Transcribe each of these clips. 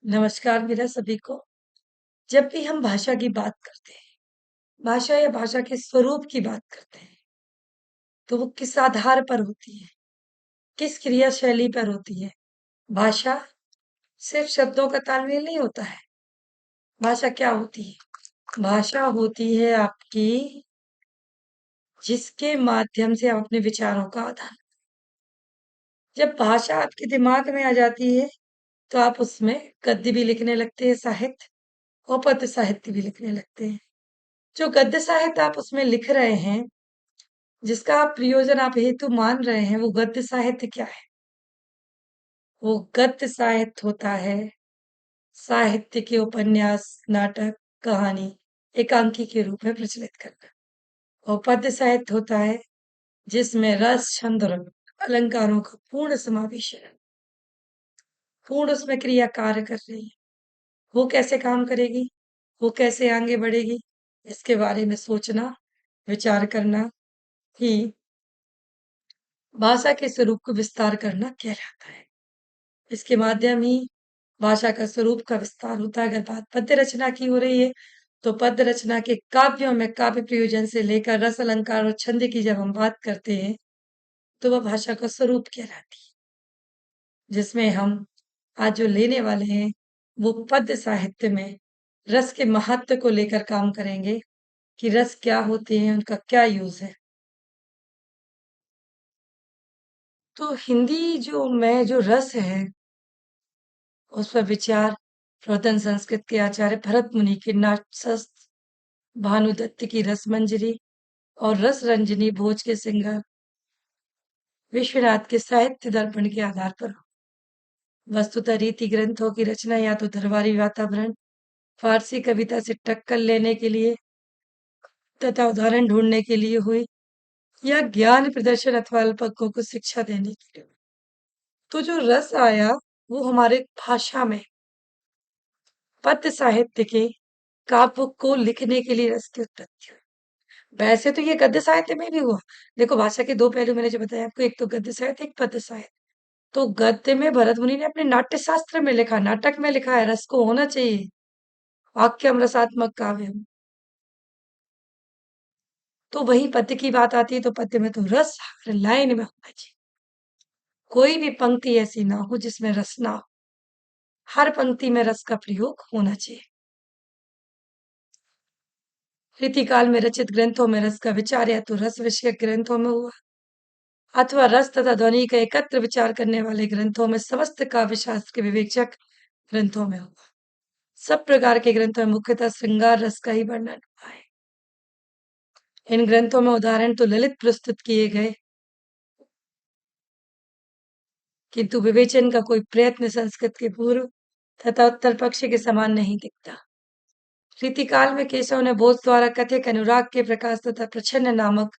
नमस्कार मेरा सभी को। जब भी हम भाषा की बात करते हैं, भाषा या भाषा के स्वरूप की बात करते हैं, तो वो किस आधार पर होती है, किस क्रिया शैली पर होती है। भाषा सिर्फ शब्दों का तालमेल नहीं होता है। भाषा क्या होती है? भाषा होती है आपकी, जिसके माध्यम से आप अपने विचारों का आदान। जब भाषा आपके दिमाग में आ जाती है, तो आप उसमें गद्य भी लिखने लगते हैं, साहित्य और पद्य साहित्य भी लिखने लगते हैं। जो गद्य साहित्य आप उसमें लिख रहे हैं, जिसका आप प्रयोजन आप हेतु मान रहे हैं, वो गद्य साहित्य क्या है? वो गद्य साहित्य होता है साहित्य के उपन्यास, नाटक, कहानी एकांकी के रूप में प्रचलित करना। और पद्य साहित्य होता है जिसमें रस, छंद और अलंकारों का पूर्ण समावेश है। पूर्ण उसमें क्रिया कार्य कर रही है। वो कैसे काम करेगी, वो कैसे आगे बढ़ेगी, इसके बारे में सोचना, विचार करना ही भाषा के स्वरूप को विस्तार करना कहलाता है। इसके माध्यम ही भाषा का स्वरूप का विस्तार होता है। अगर बात पद्य रचना की हो रही है, तो पद्य रचना के काव्यों में काव्य प्रयोजन से लेकर रस, अलंकार और छंद की जब हम बात करते हैं, तो वह भाषा का स्वरूप कहलाती है। जिसमें हम आज जो लेने वाले हैं, वो पद्य साहित्य में रस के महत्व को लेकर काम करेंगे कि रस क्या होते हैं, उनका क्या यूज है। तो हिंदी जो रस है, उस पर विचार प्रवर्तन संस्कृत के आचार्य भरत मुनि के नाट्यशास्त्र, भानुदत्त की रसमंजरी और रस रंजनी भोज के सिंगर, विश्वनाथ के साहित्य दर्पण के आधार पर वस्तुतः रीति ग्रंथों की रचना या तो दरबारी वातावरण, फारसी कविता से टक्कर लेने के लिए तथा उदाहरण ढूंढने के लिए हुई, या ज्ञान प्रदर्शन अथवा अल्पज्ञों को शिक्षा देने के लिए। तो जो रस आया, वो हमारे भाषा में पद्य साहित्य के काव्य को लिखने के लिए रस की उत्पत्ति हुई। वैसे तो ये गद्य साहित्य में भी हुआ। देखो, भाषा के दो पहलू मैंने जो बताया आपको, एक तो गद्य साहित्य, एक पद्य साहित्य। तो गद्य में भरत मुनि ने अपने नाट्य शास्त्र में लिखा, नाटक में लिखा है, रस को होना चाहिए, वाक्यम रसात्मक काव्य। तो वही पद्य की बात आती है, तो पद्य में तो रस हर लाइन में होना चाहिए। कोई भी पंक्ति ऐसी ना हो जिसमें रस ना हो। हर पंक्ति में रस का प्रयोग होना चाहिए। रीतिकाल में रचित ग्रंथों में रस का विचार या तो रस विषयक ग्रंथों में हुआ, अथवा रस तथा ध्वनि का एकत्र विचार करने वाले ग्रंथों में, समस्त काव्य शास्त्र के विवेचक ग्रंथों में हुआ। सब प्रकार के ग्रंथों में मुख्यतः श्रृंगार रस का ही वर्णन हुआ है। इन ग्रंथों में उदाहरण तो ललित प्रस्तुत किए गए, किंतु विवेचन का कोई प्रयत्न संस्कृत के पूर्व तथा उत्तर पक्ष के समान नहीं दिखता। रीतिकाल में केशव ने बोस द्वारा कथित अनुराग के प्रकाश तथा प्रच्छन्न नामक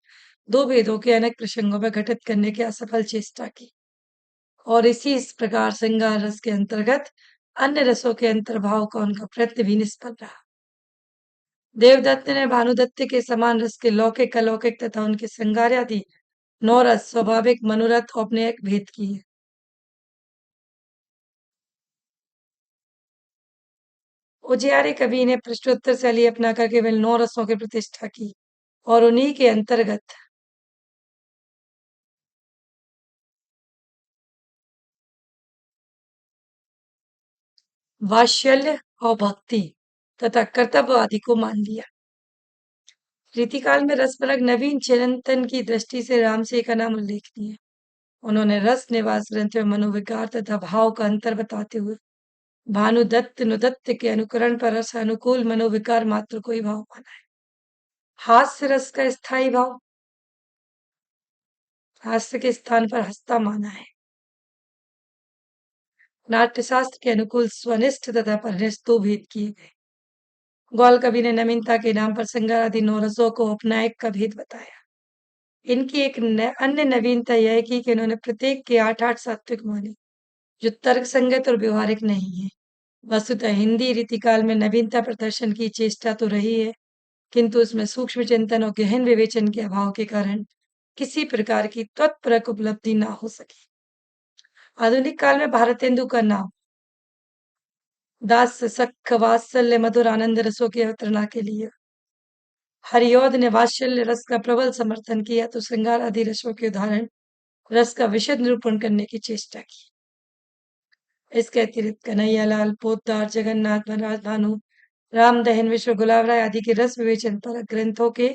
दो भेदों के अनेक प्रसंगों में घटित करने की असफल चेष्टा की, और इसी इस प्रकार श्रृंगार रस के अंतर्गत अन्य रसों के अंतर्भाव का उनका प्रयत्न भी निष्फल रहा। देवदत्त ने भानुदत्त के समान रस के लौकिक, अलौकिक तथा उनके श्रृंगार आदि नौ रस, स्वाभाविक, मनोरथ और अपने एक भेद किए। उजियारे कवि ने प्रश्नोत्तर शैली अपनाकर केवल नौ रसों की प्रतिष्ठा की, और उन्हीं के अंतर्गत वात्सल्य और भक्ति तथा कर्तव्य आदि को मान लिया। रीतिकाल में रसपरक नवीन चिरंतन की दृष्टि से रामसे का नाम उल्लेखनीय है। उन्होंने रस निवास ग्रंथ में मनोविकार तथा भाव का अंतर बताते हुए भानुदत्त नुदत्त के अनुकरण पर रस अनुकूल मनोविकार मात्र को ही भाव माना है। हास्य रस का स्थायी भाव हास्य के स्थान पर हस्ता माना है। नाट्यशास्त्र के अनुकूल स्वनिष्ठ तथा परनिष्ठ दो भेद किए गए। ग्वाल कवि ने नवीनता के नाम पर श्रृंगार आदि नौ रसों को औपनायक का भेद बताया। इनकी एक अन्य नवीनता यह है कि इन्होंने प्रत्येक के आठ आठ सात्विक माने, जो तर्क संगत और व्यवहारिक नहीं है। वस्तुतः हिंदी रीतिकाल में नवीनता प्रदर्शन की चेष्टा तो रही है, किंतु उसमें सूक्ष्म चिंतन और गहन विवेचन के अभाव के कारण किसी प्रकार की त्वत्परक उपलब्धि ना हो सकी। आधुनिक काल में भारतेंदु का नाम दास सख वात्सल्य मधुर आनंद रसों की अवतरणा के लिए हरिऔध ने वात्सल्य रस का प्रबल समर्थन किया तो श्रृंगार आदि रसों के उदाहरण रस का विशद निरूपण करने की चेष्टा की। इसके अतिरिक्त कन्हैयालाल पोद्दार, जगन्नाथ बलराज भानु, रामदहन मिश्र, गुलाब राय आदि के रस विवेचन पर ग्रंथों के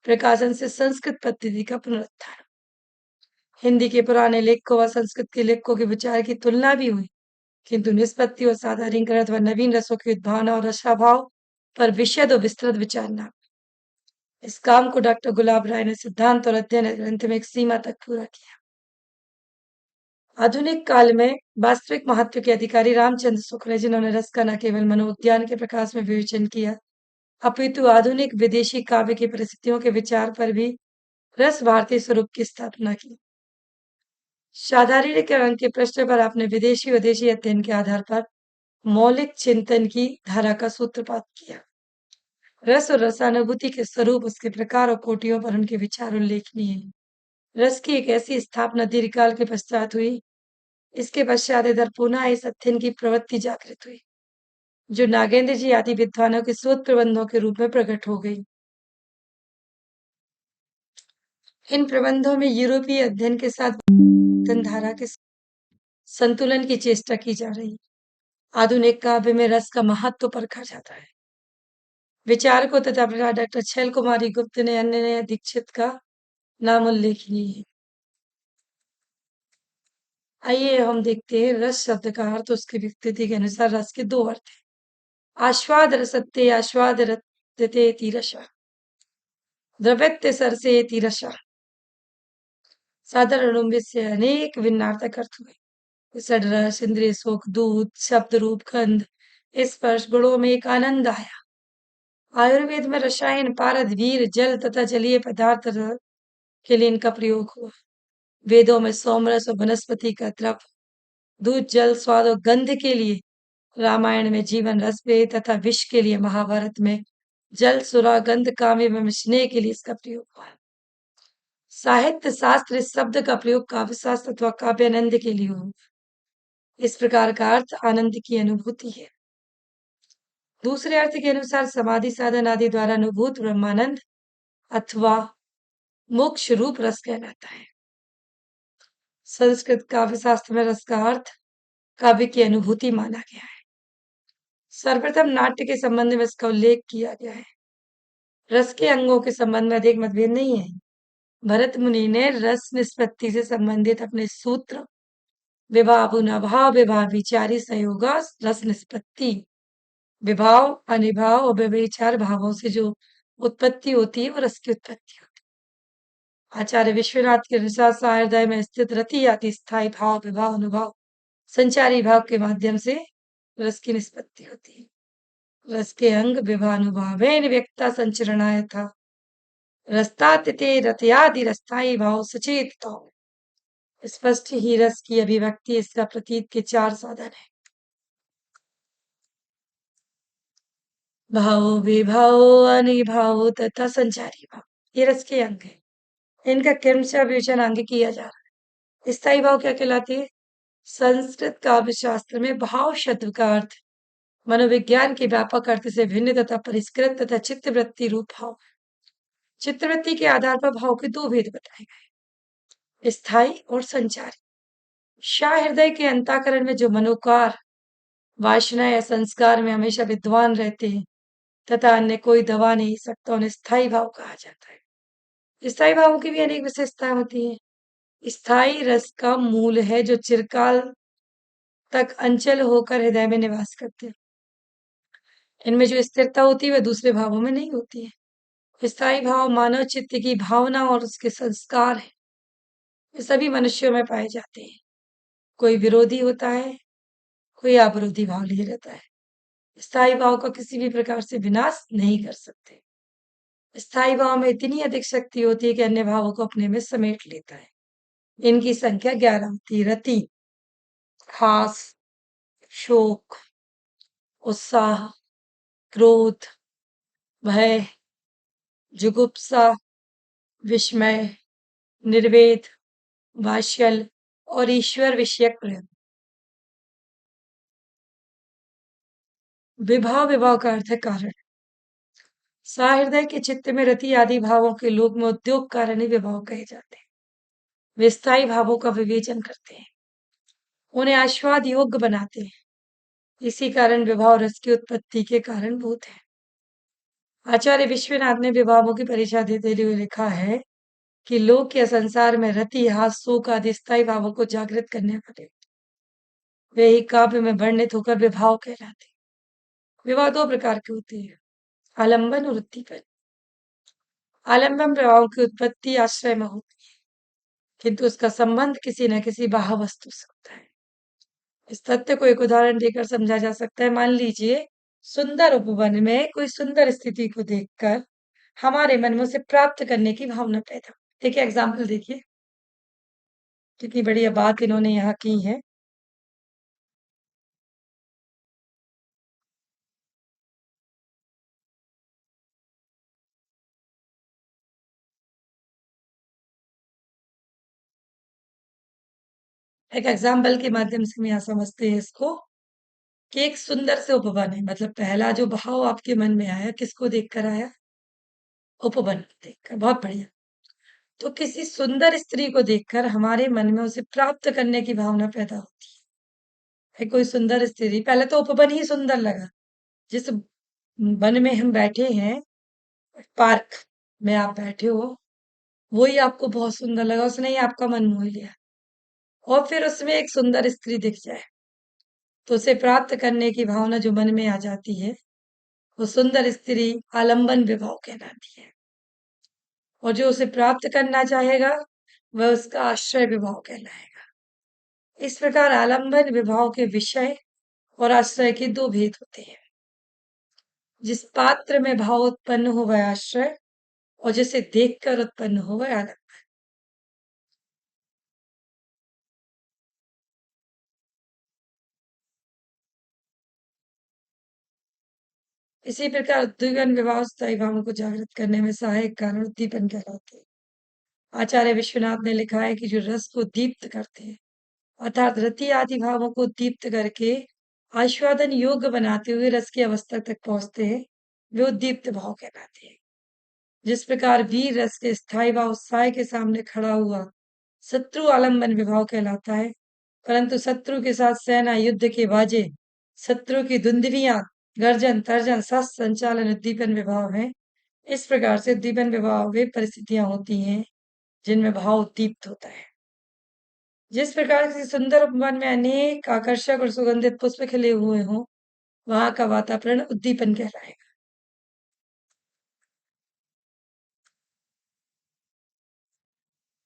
प्रकाशन से संस्कृत पद्धति का पुनरुत्थान। हिंदी के पुराने लेखकों व संस्कृत के लेखकों के विचार की तुलना भी हुई, किंतु निष्पत्ति और साधारणीकरण अथवा नवीन रसों की उद्भावना और रसाभाव पर विशद और विस्तृत विचार न। इस काम को डॉक्टर गुलाब राय ने सिद्धांत और अध्ययन ग्रंथ में एक सीमा तक पूरा किया। आधुनिक काल में वास्तविक महत्व के अधिकारी रामचंद्र शुक्ल हैं, जिन्होंने रस का न केवल मनोविज्ञान के प्रकाश में विवेचन किया, अपितु आधुनिक विदेशी काव्य की परिस्थितियों के विचार पर भी रस भारतीय स्वरूप की स्थापना की। साधारणीकरण के प्रश्न पर आपने विदेशी विदेशी अध्ययन के आधार पर मौलिक चिंतन की धारा का सूत्रपात किया। रस और रसानुभूति के स्वरूप, उसके प्रकार और कोटियों पर उनके विचार उल्लेखनीय हैं। रस की एक ऐसी स्थापना दीर्घकाल के पश्चात हुई, इसके पश्चात इधर पुनः इस अध्ययन की प्रवृत्ति जागृत हुई, जो नागेंद्र जी आदि विद्वानों के शोध प्रबंधों के रूप में प्रकट हो गई। इन प्रबंधों में यूरोपीय अध्ययन के साथ धारा के संतुलन की चेष्टा की जा रही। आधुनिक काव्य में रस का महत्व परखा जाता है। विचारकों तथा डॉक्टर छैल कुमारी गुप्त ने अन्य दीक्षित का नाम उल्लेखनीय है। आइए हम देखते हैं रस शब्द का अर्थ। उसकी विस्तृति के अनुसार रस के दो अर्थ हैं। आस्वाद रसत्ते आस्वाद रते तीरशा, द्रव्यत्य सरसे तीरशा। साधारण रूप से अनेक भिन्नार्थक अर्थ हुए। षड्रस, इंद्रिय सुख, दूध, शब्द, रूप, गंध, स्पर्श गुणों में एक आनंद आया। आयुर्वेद में रसायन, पारद, वीर, जल तथा जलीय पदार्थ के लिए इनका प्रयोग हुआ। वेदों में सोमरस और वनस्पति का द्रव्य, दूध, जल, स्वाद और गंध के लिए रामायण में जीवन रस पेय तथा विष के लिए महाभारत में जल, सुरा, गंध, काव्य में स्नेह के लिए इसका प्रयोग हुआ। साहित्य शास्त्र इस शब्द का प्रयोग काव्य शास्त्र अथवा काव्यानंद के लिए हुआ। इस प्रकार का अर्थ आनंद की अनुभूति है। दूसरे अर्थ के अनुसार समाधि साधन आदि द्वारा अनुभूत ब्रह्मानंद अथवा मोक्ष रूप रस कहलाता है। संस्कृत काव्य शास्त्र में रस का अर्थ काव्य की अनुभूति माना गया है। सर्वप्रथम नाट्य के संबंध में इसका उल्लेख किया गया है। रस के अंगों के संबंध में अधिक मतभेद नहीं है। भरत मुनि ने रस निष्पत्ति से संबंधित अपने सूत्र विभाव पुनर्भाव विभाव विचारी संयोग रस निष्पत्ति, विभाव अनिभाव और व्यभिचार भावों से जो उत्पत्ति होती है वो रस की उत्पत्ति होती है। आचार्य विश्वनाथ के अनुसार सहृदय में स्थित रति आदि स्थायी भाव विभाव अनुभव संचारी भाव के माध्यम से रस की निष्पत्ति होती है। रस के अंग विभानुभावेन व्यक्ता संचरणाय था, रस्तातिते रतयादि रस्थाई भाव सचेत। स्पष्ट ही रस की अभिव्यक्ति इसका प्रतीत के चार साधन है। भाव, विभाव, अनिभाव तथा संचारी भाव, ये रस के अंग है। इनका क्रमशः विवेचन आगे किया जा रहा है। स्थायी भाव क्या कहलाते हैं? संस्कृत काव्य शास्त्र में भाव शब्द का अर्थ मनोविज्ञान के व्यापक अर्थ से भिन्न तथा परिष्कृत तथा चित्तवृत्ति रूप भाव। चित्तवृत्ति के आधार पर भाव के दो भेद बताए गए, स्थायी और संचारी। हृदय के अंतःकरण में जो मनोकार वासना या संस्कार में हमेशा विद्वान रहते हैं तथा अन्य कोई दबा नहीं सकता, उन्हें स्थायी भाव कहा जाता है। स्थायी भावों की भी अनेक विशेषताएं होती हैं। स्थायी रस का मूल है जो चिरकाल तक अंचल होकर हृदय में निवास करते हैं। इनमें जो स्थिरता होती है वह दूसरे भावों में नहीं होती है। स्थायी भाव मानव चित्त की भावना और उसके संस्कार है। ये सभी मनुष्यों में पाए जाते हैं। कोई विरोधी होता है, कोई अविरोधी भाव लिए रहता है। स्थायी भाव का किसी भी प्रकार से विनाश नहीं कर सकते। स्थायी भाव में इतनी अधिक शक्ति होती है कि अन्य भावों को अपने में समेट लेता है। इनकी संख्या 11 होती है। रति, हास, शोक, उत्साह, क्रोध, भय, जुगुप्सा, विस्मय, निर्वेद, वात्सल और ईश्वर विषयक प्रेम। विभाव विभाव का अर्थ है कारण। सहृदय के चित्त में रति आदि भावों के लोक में उद्योग कारण ही विभाव कहे जाते हैं। वे स्थायी भावों का विवेचन करते हैं, उन्हें आस्वाद योग्य बनाते हैं। इसी कारण विभाव रस की उत्पत्ति के कारण भूत है। आचार्य विश्वनाथ ने विभावों की परीक्षा देते हुए लिखा है कि लोक या संसार में रति हास शोक आदि स्थायी भावों को जागृत करने वाले वे ही काव्य में वर्णित होकर विभाव कहलाते हैं। विवाह दो प्रकार के होते हैं, आलंबन और उद्दीपन। आलंबन विवाहों की उत्पत्ति आश्रय में होती है, किंतु उसका संबंध किसी न किसी बाह्य वस्तु से होता है। इस तथ्य को एक उदाहरण देकर समझा जा सकता है। मान लीजिए सुंदर उपवन में कोई सुंदर स्थिति को देखकर हमारे मन में उसे प्राप्त करने की भावना पैदा हो। देखिए एग्जाम्पल देखिए, कितनी बढ़िया बात इन्होंने यहाँ की है। एक एग्जाम्पल के माध्यम से हम यहाँ समझते हैं इसको कि एक सुंदर से उपवन है, मतलब पहला जो भाव आपके मन में आया किसको देखकर आया? उपवन को देखकर। बहुत बढ़िया। तो किसी सुंदर स्त्री को देखकर हमारे मन में उसे प्राप्त करने की भावना पैदा होती है। कोई सुंदर स्त्री, पहले तो उपवन ही सुंदर लगा। जिस वन में हम बैठे हैं, पार्क में आप बैठे हो, वही आपको बहुत सुंदर लगा, उसने ही आपका मन मोह लिया। और फिर उसमें एक सुंदर स्त्री दिख जाए तो उसे प्राप्त करने की भावना जो मन में आ जाती है, वो सुंदर स्त्री आलंबन विभाव कहलाती है। और जो उसे प्राप्त करना चाहेगा वह उसका आश्रय विभाव कहलाएगा। इस प्रकार आलंबन विभाव के विषय और आश्रय के दो भेद होते हैं। जिस पात्र में भाव उत्पन्न हो वह आश्रय, और जिसे देखकर उत्पन्न हो वह आलंबन। इसी प्रकार उद्दीपन विभाव स्थायी भावों को जागृत करने में सहायक कारण उद्दीपन कहलाते हैं। आचार्य विश्वनाथ ने लिखा है कि जो रस को दीप्त करते हैं, अर्थात रति आदि भावों को दीप्त करके आस्वादन योग्य बनाते हुए रस की अवस्था तक पहुंचते हैं, वे उद्दीप्त भाव कहलाते हैं। जिस प्रकार वीर रस के स्थायी भाव उत्साह के सामने खड़ा हुआ शत्रु आलंबन विभाव कहलाता है, परंतु शत्रु के साथ सेना युद्ध के बाजे, शत्रु की धुंधवियां, गर्जन तर्जन शस्त्र संचालन उद्दीपन विभाव है। इस प्रकार से उद्दीपन विभाव वे परिस्थितियां होती हैं जिनमें भाव उद्दीप्त होता है। जिस प्रकार किसी सुंदर उपवन में अनेक आकर्षक और सुगंधित पुष्प खिले हुए हों, वहां का वातावरण उद्दीपन कहलाएगा।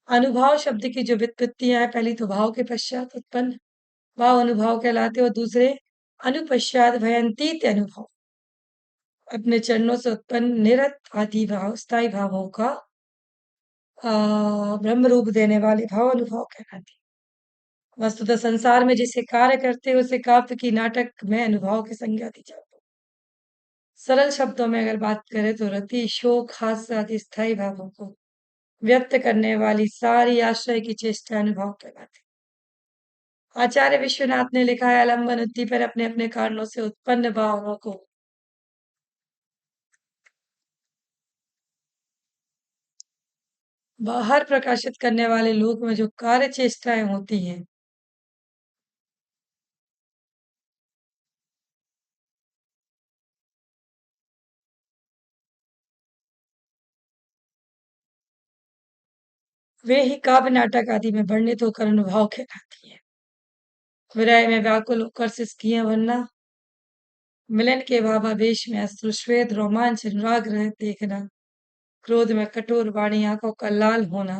अनुभव शब्द की जो व्युत्पत्तियां हैं, पहली तो भाव के पश्चात उत्पन्न भाव अनुभव कहलाते, और दूसरे अनुपश्चात भयंतीत अनुभव, अपने चरणों से उत्पन्न निरत आदि भाव स्थायी भावों का ब्रह्म रूप देने वाले भाव अनुभव कहलाते हैं। वस्तुतः संसार में जिसे कार्य करते हैं उसे काव्य की नाटक में अनुभव की संज्ञा दी जाती है। सरल शब्दों में अगर बात करें तो रति शोक हास्य आदि स्थायी भावों को व्यक्त करने वाली सारी आश्रय की चेष्टा अनुभव कहलाती है। आचार्य विश्वनाथ ने लिखा है, आलंबन उद्दीपन अपने अपने कारणों से उत्पन्न भावों को बाहर प्रकाशित करने वाले लोक में जो कार्य चेष्टाएं होती हैं, वे ही काव्य नाटक आदि में वर्णित होकर अनुभव कहलाती है। विरह में व्याकुल होकर सिसकियां भरना, मिलन के भावावेश में अश्रु श्वेत रोमांच अनुराग रह देखना, क्रोध में कठोर वाणी आंखों का लाल होना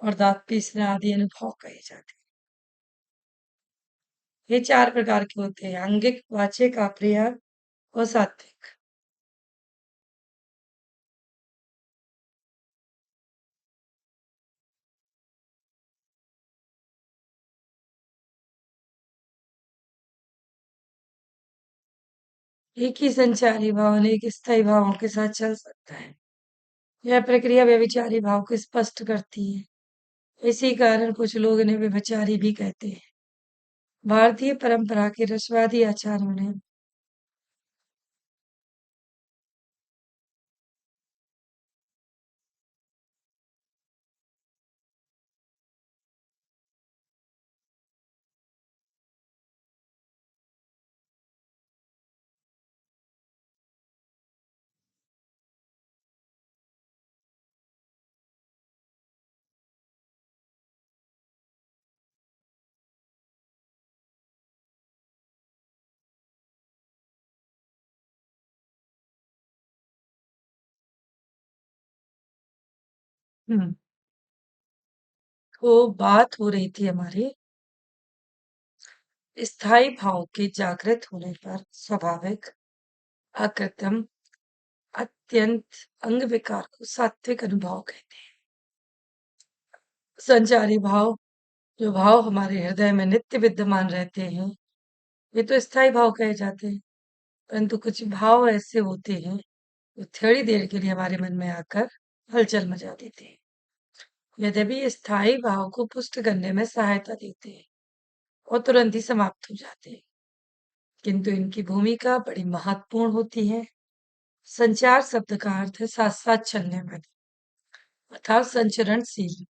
और दांत पीसना आदि अनुभव कहे जाते हैं। ये चार प्रकार के होते हैं, अंगिक, वाचिक, अप्रिय और सात्विक। एक ही संचारी भाव अनेक स्थायी भावों के साथ चल सकता है। यह प्रक्रिया व्यभिचारी भाव को स्पष्ट करती है। इसी कारण कुछ लोग इन्हें व्यभिचारी भी कहते हैं। भारतीय परंपरा के रसवादी आचार्यों ने हम्म। तो बात हो रही थी हमारी स्थायी भाव के जागृत होने पर स्वाभाविक अकृत्रिम अत्यंत अंग विकार को सात्विक अनुभव कहते हैं। संचारी भाव, जो भाव हमारे हृदय में नित्य विद्यमान रहते हैं, ये तो स्थायी भाव कहे जाते हैं। परंतु कुछ भाव ऐसे होते हैं जो थोड़ी देर के लिए हमारे मन में आकर हलचल मचा देते हैं। यद्यपि ये स्थायी भाव को पुष्ट करने में सहायता देते हैं और तुरंत ही समाप्त हो जाते हैं, किंतु इनकी भूमिका बड़ी महत्वपूर्ण होती है। संचार शब्द का अर्थ है साथ साथ चलने वाली अर्थात संचरणशील।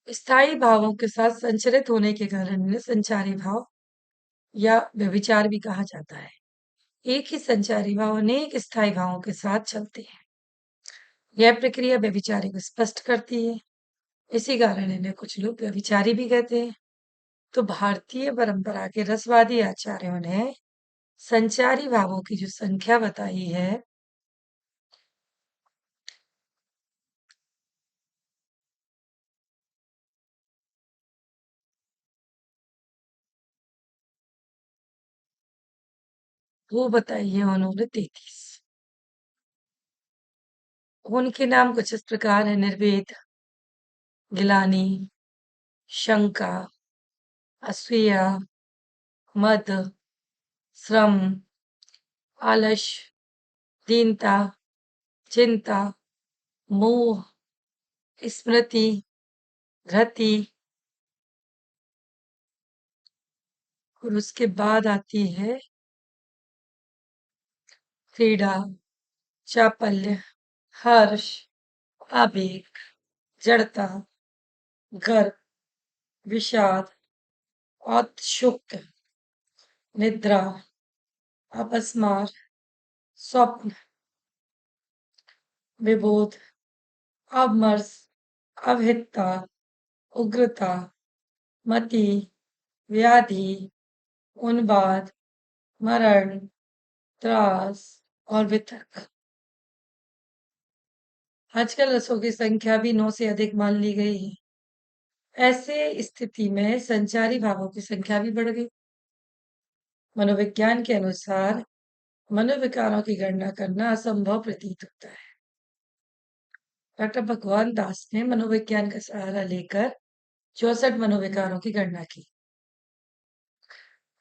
स्थायी भावों के साथ संचरित होने के कारण इन्हें संचारी भाव या व्यभिचार भी कहा जाता है। एक ही संचारी भाव अनेक स्थायी भावों के साथ चलते हैं। यह प्रक्रिया व्यभिचारी को स्पष्ट करती है। इसी कारण इन्हें कुछ लोग व्यभिचारी भी कहते हैं। तो भारतीय परंपरा के रसवादी आचार्यों ने संचारी भावों की जो संख्या बताई है, वो बताई है उन्होंने 33। उनके नाम कुछ इस प्रकार है: निर्वेद, गिलानी, शंका, असूया, मद, श्रम, आलस्य, दीनता, चिंता, मोह, स्मृति, धृति, और उसके बाद आती है क्रीड़ा, चापल्य, हर्ष, आवेग, जड़ता, गर्व, विषाद, औत्सुक्य, निद्रा, अपस्मार, स्वप्न, विबोध, अवमर्श, अवहितता, उग्रता, मति, व्याधि, उन्माद, मरण, त्रास और वितर्क। आजकल रसों की संख्या भी 9 से अधिक मान ली गई है। ऐसे स्थिति में संचारी भावों की संख्या भी बढ़ गई। मनोविज्ञान के अनुसार मनोविकारों की गणना करना असंभव प्रतीत होता है। डॉक्टर भगवान दास ने मनोविज्ञान का सहारा लेकर 64 मनोविकारों की गणना की।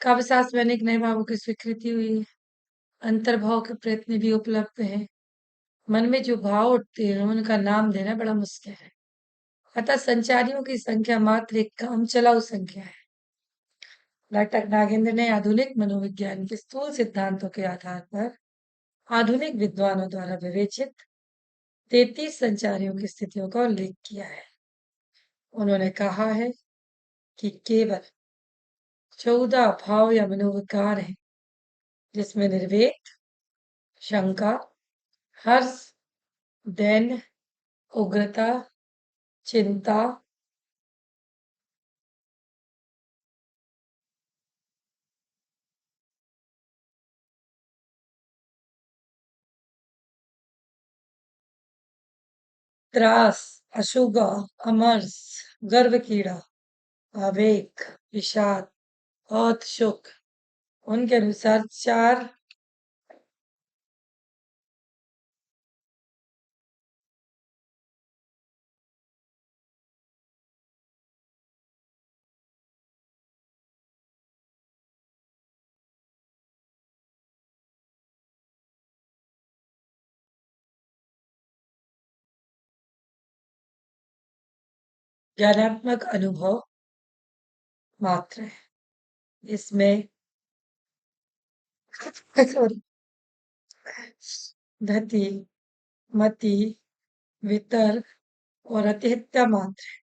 काव्यशास्त्र में अनेक नए भावों की स्वीकृति हुई है। अंतर्भाव के प्रयत्न भी उपलब्ध हैं। मन में जो भाव उठते हैं उनका नाम देना बड़ा मुश्किल है। अतः संचारियों की संख्या मात्र एक काम चलाऊ संख्या है। डॉक्टर नागेंद्र ने आधुनिक मनोविज्ञान के स्थूल सिद्धांतों के आधार पर आधुनिक विद्वानों द्वारा विवेचित 33 संचारियों की स्थितियों का उल्लेख किया है। उन्होंने कहा है कि केवल 14 भाव या मनोविकार हैं, जिसमें निर्वेद, शंका, हर्ष, दैन्य, उग्रता, चिंता, त्रास, अशुगा, अमर्ष, गर्व कीड़ा, आवेग, विषाद और शोक। उनके अनुसार 4 ज्ञानात्मक अनुभव मात्र है। इसमें धति, मति, वितर्क और अतिहत्या मात्र है।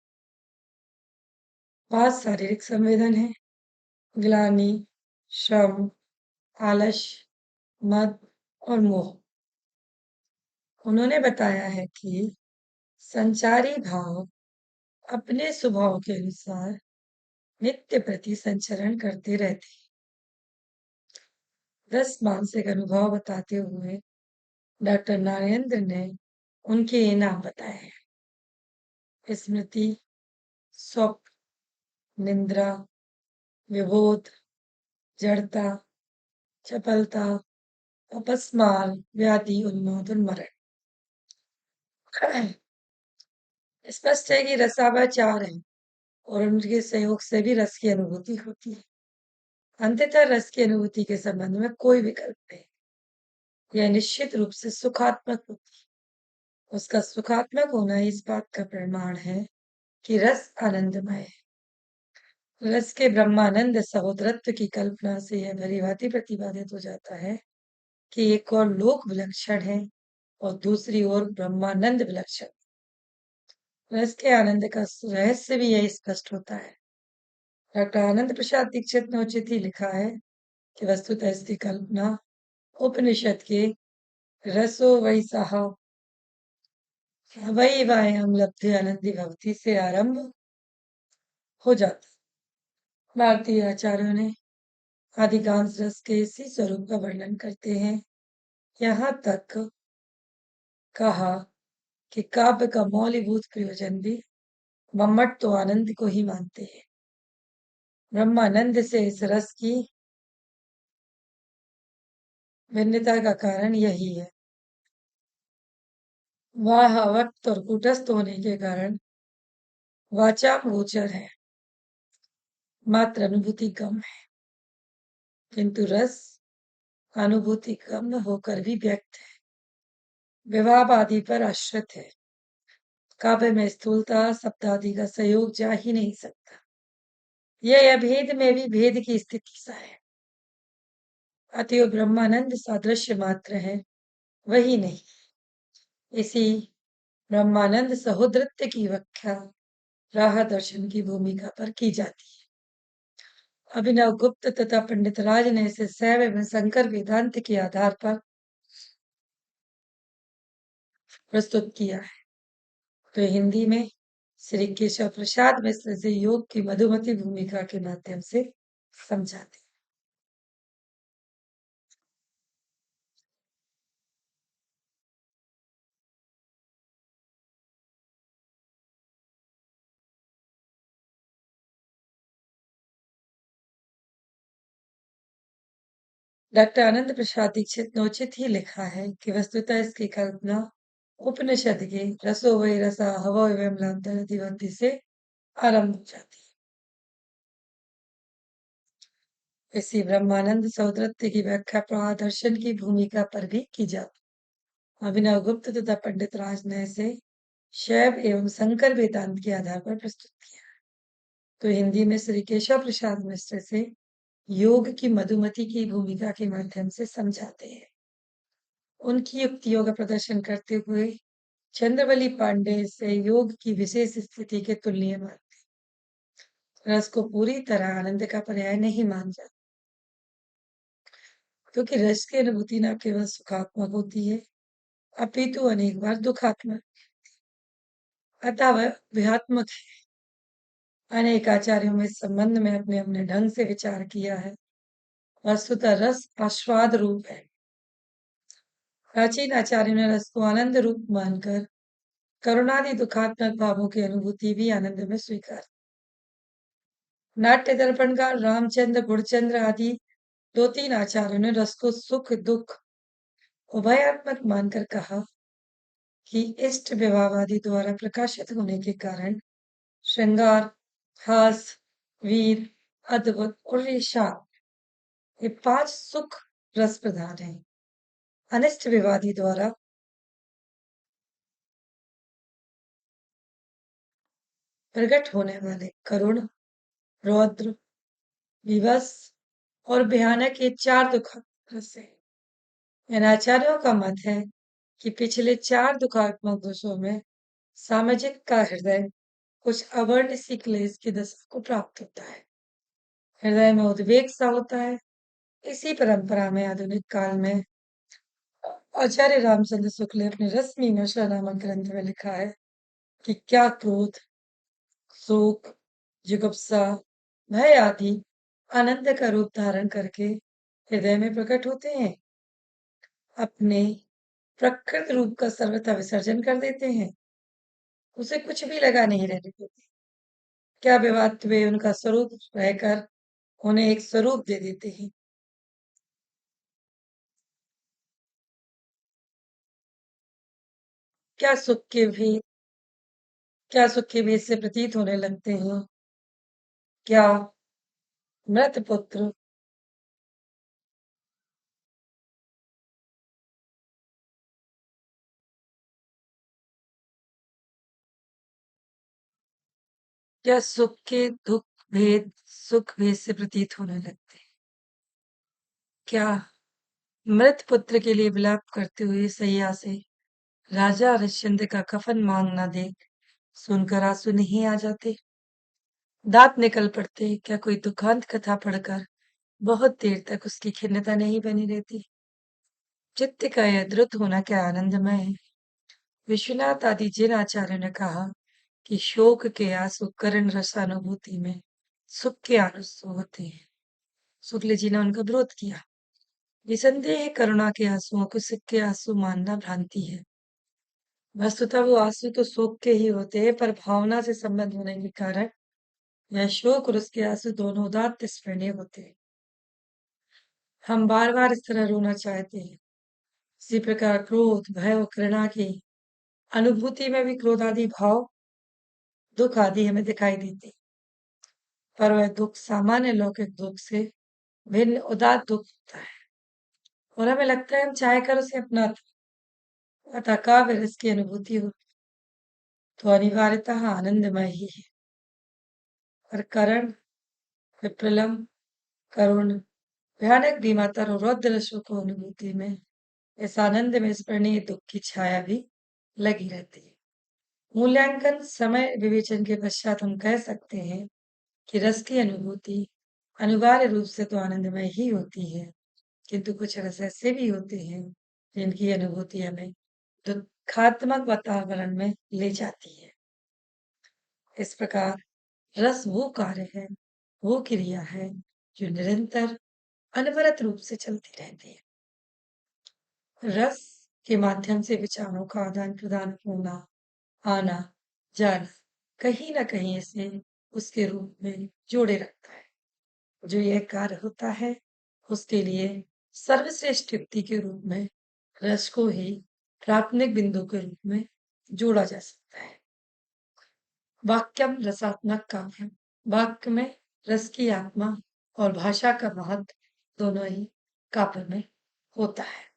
5 शारीरिक संवेदन है: ग्लानि, श्रम, आलस्य, मद और मोह। उन्होंने बताया है कि संचारी भाव अपने स्वभाव के अनुसार नित्य प्रति संचरण करते रहते हैं। 10 मानसिक अनुभव बताते हुए डॉक्टर नारेंद्र ने उनके ये नाम बताए हैं: स्मृति, स्वप्न, निद्रा, विबोध, जड़ता, चपलता, अपस्मार, व्याधि, उन्माद और मरण। स्पष्ट है कि रसावा चार हैं और उनके सहयोग से भी रस की अनुभूति होती है। अंततः रस की अनुभूति के संबंध में कोई विकल्प नहीं। यह निश्चित रूप से सुखात्मक होती है। उसका सुखात्मक होना इस बात का प्रमाण है कि रस आनंदमय है। रस के ब्रह्मानंद सहोदरत्व की कल्पना से यह भलीभांति प्रतिपादित हो जाता है कि एक और लोक विलक्षण है और दूसरी ओर ब्रह्मानंद विलक्षण। रस के आनंद का रहस्य भी यही स्पष्ट होता है। डॉक्टर आनंद प्रसाद दीक्षित ने उचित ही लिखा है कि वस्तुतः इसकी कल्पना उपनिषद के रसो वै सहा वही वायाम लब्धे आनंदी भक्ति से आरंभ हो जाता। भारतीय आचार्यों ने अधिकांश रस के इसी स्वरूप का वर्णन करते हैं। यहाँ तक कहा कि काव्य का मौलिभूत प्रयोजन भी मम्मट तो आनंद को ही मानते हैं। ब्रह्मानंद से इस रस की भिन्नता का कारण यही है। वह वक्त और कूटस्थ होने के कारण वाचा गोचर है, मात्र अनुभूति कम है, किंतु रस अनुभूति कम होकर भी व्यक्त है, विभाव आदि पर आश्रित है। काव्य में स्थूलता शब्द आदि का सहयोग जा ही नहीं सकता। यह अभेद में भी भेद की स्थिति सा है। अतएव ब्रह्मानंद सादृश्य मात्र है, वही नहीं। इसी ब्रह्मानंद सहोदरत्व की व्याख्या राह दर्शन की भूमिका पर की जाती है। अभिनव गुप्त तथा पंडित राज ने इसे शैव एवं शंकर वेदांत के आधार पर प्रस्तुत किया है, तो हिंदी में श्री केशव प्रसाद मिश्र से योग की मधुमती भूमिका के माध्यम से समझाते। डॉक्टर आनंद प्रसाद दीक्षित ने उचित ही लिखा है कि वस्तुतः इसकी कल्पना उपनिषद के रसो वै रसा हवो एवं लांतरधिवंति से आरंभ हो जाती है। इसी ब्रह्मानंद सौदरत्य की व्याख्या प्रदर्शन की भूमिका पर भी की जाती। अभिनव गुप्त तथा पंडित राज ने इसे शैव एवं शंकर वेदांत के आधार पर प्रस्तुत किया। तो हिंदी में श्री केशव प्रसाद मिश्र से योग की मधुमती की भूमिका के माध्यम से समझाते हैं। उनकी युक्तियों का प्रदर्शन करते हुए चंद्रवली पांडे से योग की विशेष स्थिति के तुल्य मानते। रस को पूरी तरह आनंद का पर्याय नहीं मान जाते, क्योंकि रस की अनुभूति न केवल सुखात्मक होती है, अपितु अनेक बार दुखात्मक, अतः वह व्यूहात्मक है। अनेक आचार्यों में इस संबंध में अपने अपने ढंग से विचार किया है। वस्तुतः रस आस्वाद रूप है। प्राचीन आचार्यों ने रस को आनंद रूप मानकर करुणादि दुखात्मक भावों की अनुभूति भी आनंद में स्वीकार। नाट्य दर्पणकार रामचंद्र गुणचंद्र आदि दो तीन आचार्यों ने रस को सुख दुख उभयात्मक मानकर कहा कि इष्ट विभाव आदि द्वारा प्रकाशित होने के कारण श्रृंगार, हास, वीर, अद्भुत और ईर्षाद ये पांच सुख रस प्रधान हैं। अनिष्ट विवादी द्वारा प्रकट होने वाले करुण, रौद्र, विवश और भयानक ये चार दुख रस हैं। इन आचार्यों का मत है कि पिछले चार दुखात्मक दोषों में सामाजिक का हृदय कुछ अवर्ण सी क्लेश की दशा को प्राप्त होता है। हृदय में उद्वेग सा होता है। इसी परंपरा में आधुनिक काल में आचार्य रामचंद्र शुक्ल ने अपने रस मीमांसा नामक ग्रंथ में लिखा है कि क्या क्रोध, शोक, जुगुप्सा, भय आदि आनंद का रूप धारण करके हृदय में प्रकट होते हैं, अपने प्रकृत रूप का सर्वथा विसर्जन कर देते हैं। उसे कुछ भी लगा नहीं रहने देती। क्या विवाद वे उनका स्वरूप रहकर उन्हें एक स्वरूप दे देते हैं। क्या सुख के भी क्या सुख के भी इससे प्रतीत होने लगते हैं। क्या मृत पुत्र क्या सुख के दुख भेद सुख भेद से प्रतीत होने लगते हैं। क्या मृत पुत्र के लिए विलाप करते हुए सैया से राजा हरिश्चंद्र का कफन मांगना देख सुनकर आंसू नहीं आ जाते। दांत निकल पड़ते। क्या कोई दुखांत कथा पढ़कर बहुत देर तक उसकी खिन्नता नहीं बनी रहती। चित्त का यह द्रुत होना क्या आनंदमय है। विश्वनाथ आदि जिन आचार्यों ने कहा कि शोक के आंसू करण रसानुभूति में सुख के आंसू होते हैं, शुक्ल जी ने उनका विरोध किया। निसंदेह करुणा के आंसुओं को सुख के आंसू मानना भ्रांति है। वस्तुतः वो आंसू तो शोक के ही होते हैं, पर भावना से संबंध होने के कारण यह शोक और उसके आंसू दोनों उदात्त स्मरणीय होते हैं। हम बार बार इस तरह रोना चाहते हैं। इसी प्रकार क्रोध भय और घृणा की अनुभूति में भी क्रोध आदि भाव दुख आदि हमें दिखाई देते हैं, पर वह दुख सामान्य लौकिक दुख से भिन्न उदात्त दुख होता है और हमें लगता है हम चाह कर उसे अपनाते हैं। अतः काव्य रस की अनुभूति हो तो अनिवार्यतः आनंदमय ही है। और करण विप्रलम करुण भयानक भीमातर और रौद्र रसों को अनुभूति में इस आनंद में स्मरणीय दुख की छाया भी लगी रहती है। मूल्यांकन समय विवेचन के पश्चात हम कह सकते हैं कि रस की अनुभूति अनिवार्य रूप से तो आनंदमय ही होती है, किंतु कुछ रस ऐसे भी होते हैं जिनकी अनुभूति हमें दुखात्मक वातावरण में ले जाती है। इस प्रकार रस वो कार्य है, वो क्रिया है जो निरंतर अनवरत रूप से चलती रहती है। रस के माध्यम से विचारों का आदान प्रदान होना, आना जाना कहीं ना कहीं इसे उसके रूप में जोड़े रखता है। जो यह कार्य होता है उसके लिए सर्वश्रेष्ठ युक्ति के रूप में रस को ही प्राथमिक बिंदु के रूप में जोड़ा जा सकता है। वाक्यम रसात्मक काव्यम, वाक्य में रस की आत्मा और भाषा का महत्व दोनों ही काव्य में होता है।